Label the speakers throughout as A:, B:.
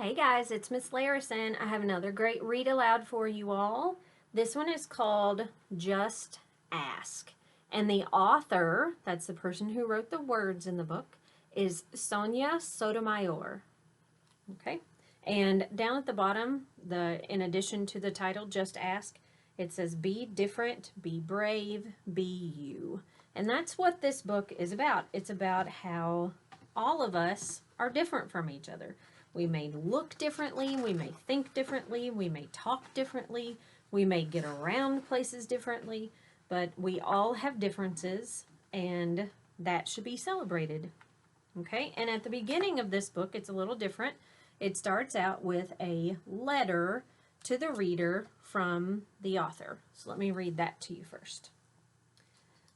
A: Hey guys, it's Miss Larison. I have another great read aloud for you all. This one is called Just Ask. And the author, that's the person who wrote the words in the book, is Sonia Sotomayor. Okay? And down at the bottom, in addition to the title Just Ask, it says be different, be brave, be you. And that's what this book is about. It's about how all of us are different from each other. We may look differently, we may think differently, we may talk differently, we may get around places differently, but we all have differences, and that should be celebrated. Okay, and at the beginning of this book, it's a little different. It starts out with a letter to the reader from the author. So let me read that to you first.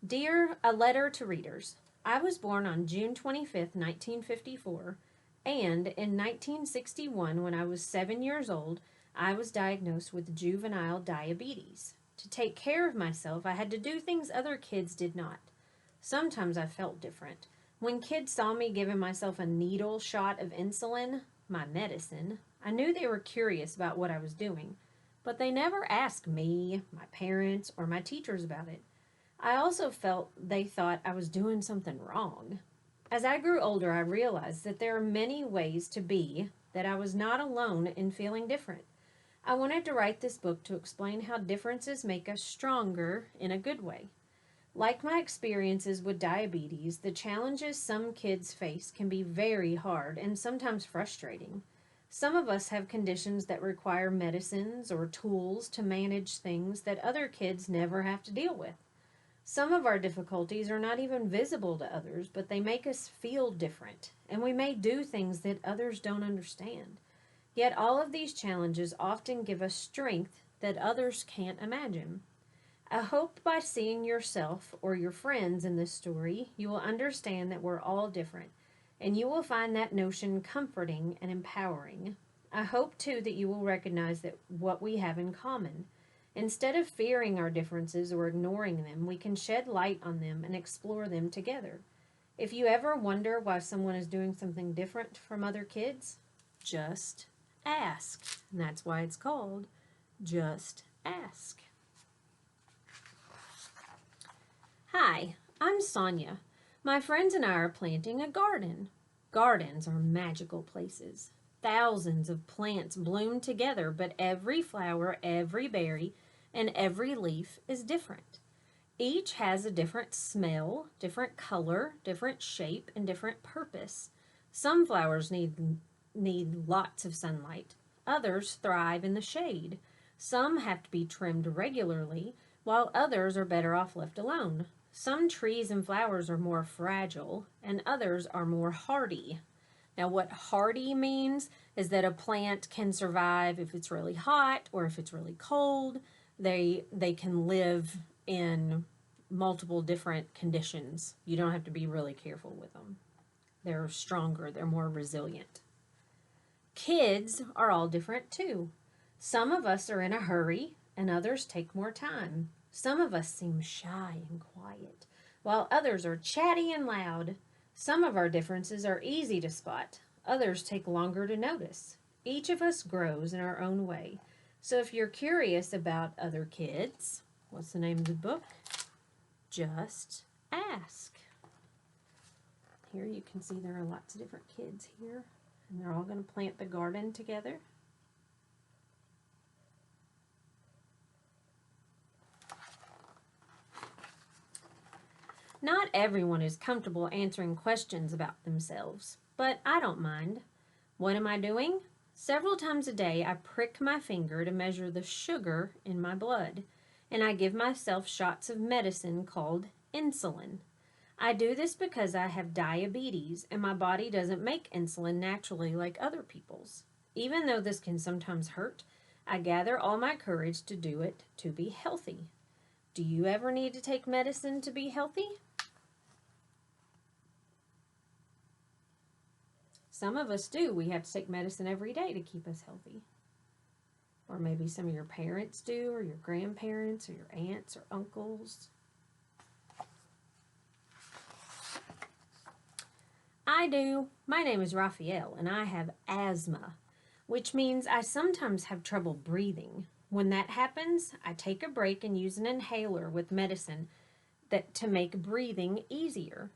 A: Dear, a letter to readers. I was born on June 25th, 1954, and in 1961, when I was 7 years old, I was diagnosed with juvenile diabetes. To take care of myself, I had to do things other kids did not. Sometimes I felt different. When kids saw me giving myself a needle shot of insulin, my medicine, I knew they were curious about what I was doing, but they never asked me, my parents, or my teachers about it. I also felt they thought I was doing something wrong. As I grew older, I realized that there are many ways to be, that I was not alone in feeling different. I wanted to write this book to explain how differences make us stronger in a good way. Like my experiences with diabetes, the challenges some kids face can be very hard and sometimes frustrating. Some of us have conditions that require medicines or tools to manage things that other kids never have to deal with. Some of our difficulties are not even visible to others, but they make us feel different, and we may do things that others don't understand. Yet all of these challenges often give us strength that others can't imagine. I hope by seeing yourself or your friends in this story, you will understand that we're all different, and you will find that notion comforting and empowering. I hope, too, that you will recognize that what we have in common. Instead of fearing our differences or ignoring them, we can shed light on them and explore them together. If you ever wonder why someone is doing something different from other kids, just ask. And that's why it's called Just Ask. Hi, I'm Sonia. My friends and I are planting a garden. Gardens are magical places. Thousands of plants bloom together, but every flower, every berry, and every leaf is different. Each has a different smell, different color, different shape, and different purpose. Some flowers need lots of sunlight. Others thrive in the shade. Some have to be trimmed regularly, while others are better off left alone. Some trees and flowers are more fragile, and others are more hardy. Now, what hardy means is that a plant can survive if it's really hot or if it's really cold. They can live in multiple different conditions. You don't have to be really careful with them. They're stronger, they're more resilient. Kids are all different too. Some of us are in a hurry, and others take more time. Some of us seem shy and quiet, while others are chatty and loud. Some of our differences are easy to spot, others take longer to notice. Each of us grows in our own way. So if you're curious about other kids, what's the name of the book? Just ask. Here you can see there are lots of different kids here, and they're all going to plant the garden together. Not everyone is comfortable answering questions about themselves, but I don't mind. What am I doing? Several times a day, I prick my finger to measure the sugar in my blood, and I give myself shots of medicine called insulin. I do this because I have diabetes, and my body doesn't make insulin naturally like other people's. Even though this can sometimes hurt, I gather all my courage to do it to be healthy. Do you ever need to take medicine to be healthy? Some of us do. We have to take medicine every day to keep us healthy. Or maybe some of your parents do, or your grandparents, or your aunts or uncles. I do. My name is Raphael, and I have asthma. which means I sometimes have trouble breathing. When that happens, I take a break and use an inhaler with medicine to make breathing easier.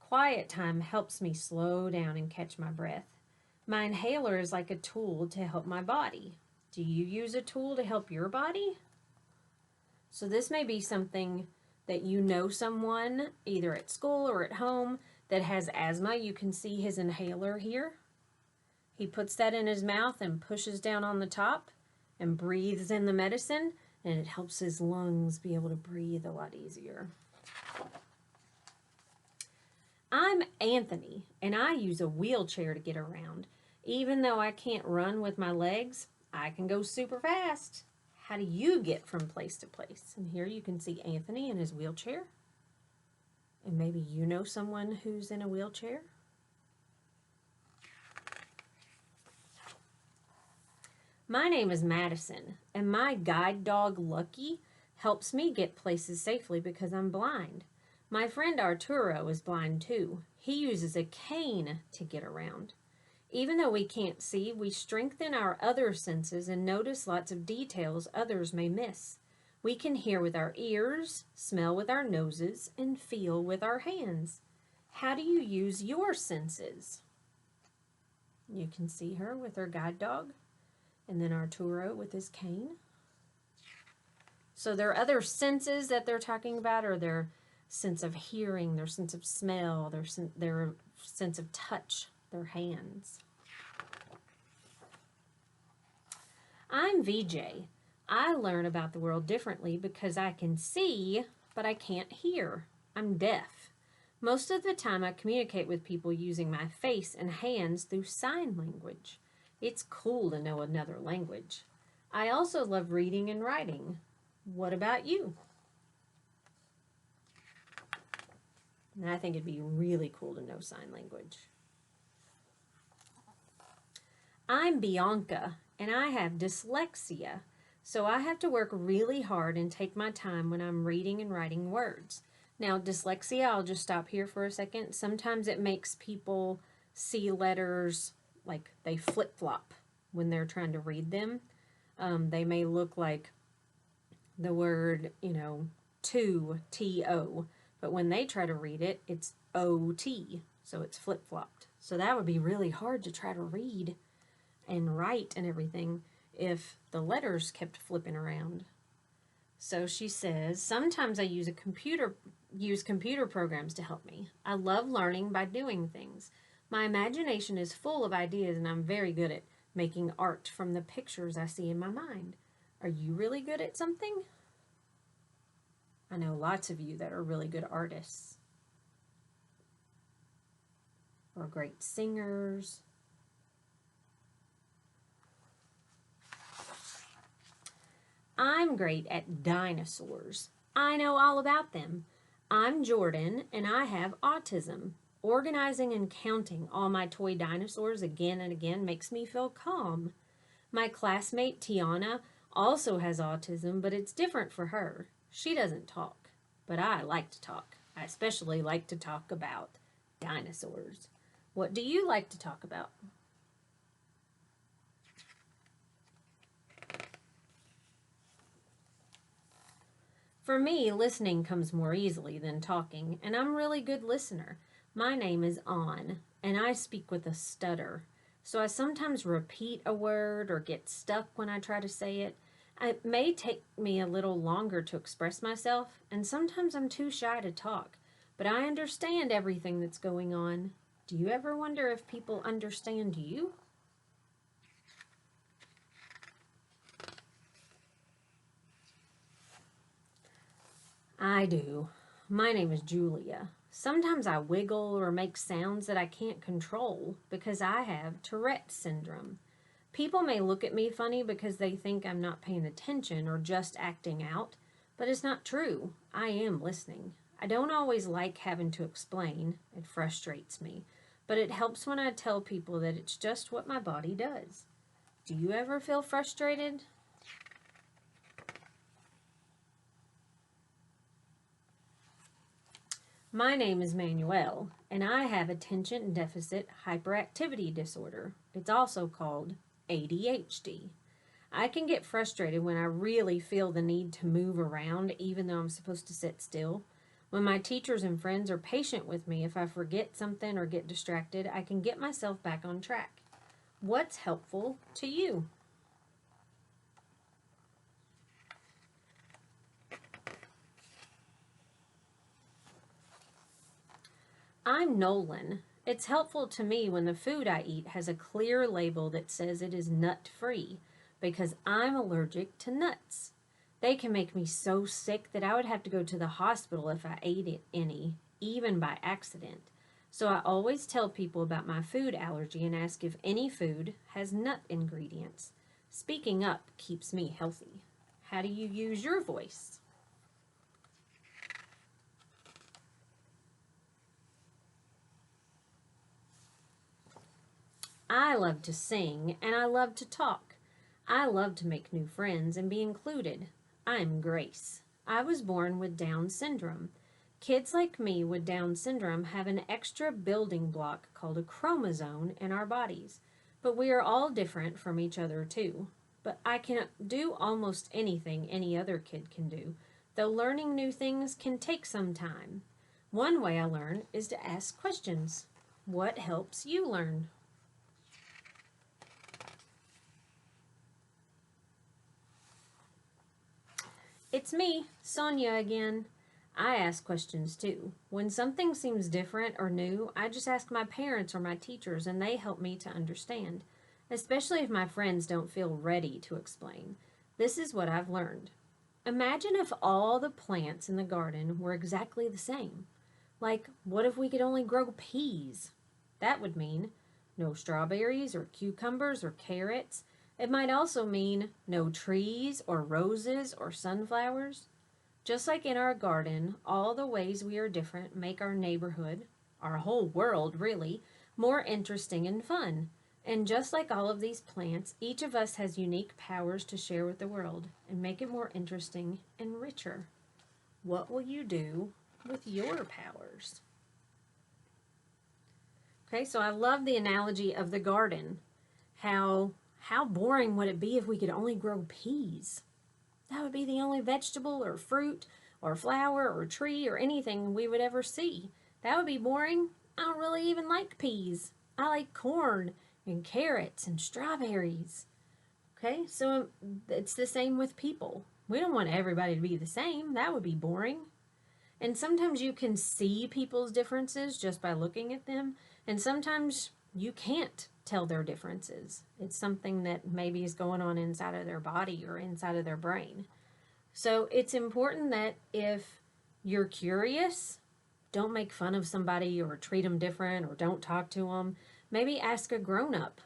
A: Quiet time helps me slow down and catch my breath. My inhaler is like a tool to help my body. Do you use a tool to help your body? So this may be something that you know someone, either at school or at home, that has asthma. You can see his inhaler here. He puts that in his mouth and pushes down on the top and breathes in the medicine, and it helps his lungs be able to breathe a lot easier. I'm Anthony, and I use a wheelchair to get around. Even though I can't run with my legs, I can go super fast. How do you get from place to place? And here you can see Anthony in his wheelchair. And maybe you know someone who's in a wheelchair. My name is Madison, and my guide dog Lucky helps me get places safely because I'm blind. My friend Arturo is blind too. He uses a cane to get around. Even though we can't see, we strengthen our other senses and notice lots of details others may miss. We can hear with our ears, smell with our noses, and feel with our hands. How do you use your senses? You can see her with her guide dog, and then Arturo with his cane. So their other senses that they're talking about are their sense of hearing, their sense of smell, their sense of touch, their hands. I'm VJ. I learn about the world differently because I can see, but I can't hear. I'm deaf. Most of the time I communicate with people using my face and hands through sign language. It's cool to know another language. I also love reading and writing. What about you? And I think it'd be really cool to know sign language. I'm Bianca, and I have dyslexia, so I have to work really hard and take my time when I'm reading and writing words. Now, dyslexia, I'll just stop here for a second. Sometimes it makes people see letters like they flip-flop when they're trying to read them. They may look like the word, to, T-O, but when they try to read it, it's O-T, so it's flip-flopped. So that would be really hard to try to read and write and everything if the letters kept flipping around. So she says, sometimes I use computer programs to help me. I love learning by doing things. My imagination is full of ideas, and I'm very good at making art from the pictures I see in my mind. Are you really good at something? I know lots of you that are really good artists or great singers. I'm great at dinosaurs. I know all about them. I'm Jordan, and I have autism. Organizing and counting all my toy dinosaurs again and again makes me feel calm. My classmate Tiana also has autism, but it's different for her. She doesn't talk, but I like to talk. I especially like to talk about dinosaurs. What do you like to talk about? For me, listening comes more easily than talking, and I'm a really good listener. My name is An, and I speak with a stutter. So I sometimes repeat a word or get stuck when I try to say it. It may take me a little longer to express myself, and sometimes I'm too shy to talk. But I understand everything that's going on. Do you ever wonder if people understand you? I do. My name is Julia. Sometimes I wiggle or make sounds that I can't control because I have Tourette syndrome. People may look at me funny because they think I'm not paying attention or just acting out, but it's not true. I am listening. I don't always like having to explain. It frustrates me, but it helps when I tell people that it's just what my body does. Do you ever feel frustrated? My name is Manuel, and I have attention deficit hyperactivity disorder. It's also called ADHD. I can get frustrated when I really feel the need to move around even though I'm supposed to sit still. When my teachers and friends are patient with me, if I forget something or get distracted, I can get myself back on track. What's helpful to you? I'm Nolan. It's helpful to me when the food I eat has a clear label that says it is nut-free because I'm allergic to nuts. They can make me so sick that I would have to go to the hospital if I ate any, even by accident. So I always tell people about my food allergy and ask if any food has nut ingredients. Speaking up keeps me healthy. How do you use your voice? I love to sing and I love to talk. I love to make new friends and be included. I'm Grace. I was born with Down syndrome. Kids like me with Down syndrome have an extra building block called a chromosome in our bodies, but we are all different from each other too. But I can do almost anything any other kid can do, though learning new things can take some time. One way I learn is to ask questions. What helps you learn? It's me, Sonia again. I ask questions too. When something seems different or new, I just ask my parents or my teachers and they help me to understand, especially if my friends don't feel ready to explain. This is what I've learned. Imagine if all the plants in the garden were exactly the same. Like, what if we could only grow peas? That would mean no strawberries or cucumbers or carrots. It might also mean no trees or roses or sunflowers. Just like in our garden, all the ways we are different make our neighborhood, our whole world really, more interesting and fun. And just like all of these plants, each of us has unique powers to share with the world and make it more interesting and richer. What will you do with your powers? Okay, so I love the analogy of the garden. How boring would it be if we could only grow peas? That would be the only vegetable or fruit or flower or tree or anything we would ever see. That would be boring. I don't really even like peas. I like corn and carrots and strawberries. Okay, so it's the same with people. We don't want everybody to be the same. That would be boring. And sometimes you can see people's differences just by looking at them, and sometimes you can't tell their differences. It's something that maybe is going on inside of their body or inside of their brain. So it's important that if you're curious, don't make fun of somebody or treat them different or don't talk to them. Maybe ask a grown-up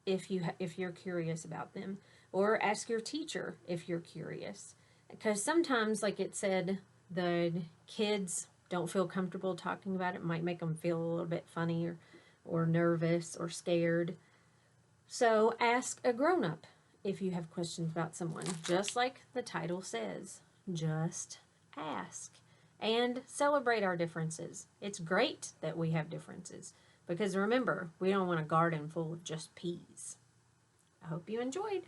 A: if you're curious about them, or ask your teacher if you're curious. Because sometimes, like it said, the kids don't feel comfortable talking about it. It might make them feel a little bit funny or nervous or scared. So ask a grown-up if you have questions about someone, just like the title says. Just ask. And celebrate our differences. It's great that we have differences, because remember, we don't want a garden full of just peas. I hope you enjoyed.